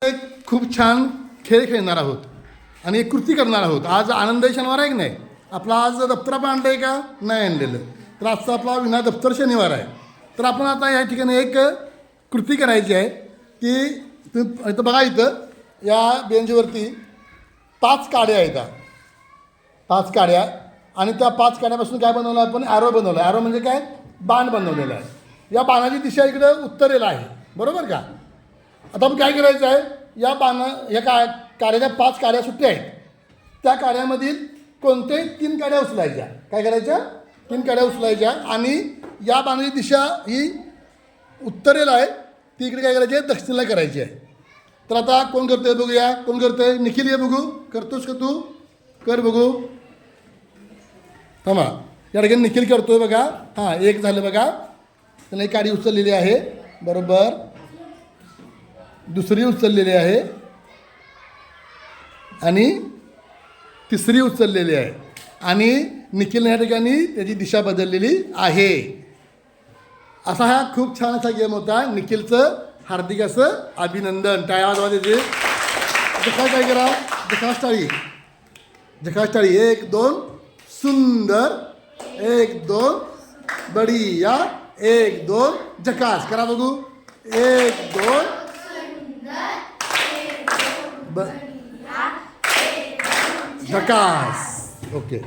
एक खूप छान खेळ खेळणार आहोत आणि एक कृती करणार आहोत. आज आनंदी शनिवार आहे की नाही. आपला आज दप्तर आपण आणलं आहे का नाही आणलेलं, तर आजचा आपला विना दप्तर शनिवार आहे. तर आपण आता या ठिकाणी एक कृती करायची आहे की तुम्ही इथं बघा, इथं या बेंचवरती 5 काड्या आहेत. 5 काड्या आणि त्या 5 काड्यापासून काय बनवलं आपण, ॲरो बनवलं. ॲरो म्हणजे काय, बाण बनवलेला आहे. या बाणाची दिशा इकडं उत्तरेला आहे, बरोबर का. आता आपण काय करायचं आहे, या या काड्याच्या 5 काड्या सुट्ट्या आहेत. त्या काड्यामधील कोणते 3 काड्या उचलायच्या. काय करायच्या, 3 काड्या उचलायच्या आणि या बाणाची दिशा ही उत्तरेला आहे, ती इकडे काय करायची आहे, दक्षिणेला करायची आहे. तर आता कोण करतोय बघूया, कोण करतोय. निखिल, ये बघू, करतोस का तू, कर बघू. थांबा, या ठिकाणी निखिल करतोय बघा. हां, एक झालं बघा, त्याला एक काडी उचललेली आहे, बरोबर. दुसरी उचललेली आहे आणि तिसरी उचललेली आहे आणि निखिलने या ठिकाणी त्याची दिशा बदललेली आहे. असा हा खूप छान असा गेम होता. निखिलचं हार्दिक असं अभिनंदन. टाळ्या वाजवा त्याचे. काय करा, जखास टाळी, जखास टाळी. 1 2 सुंदर, 1 2 बढिया, 1 2 जकास. करा बघू, 1 2 झकास. ओके.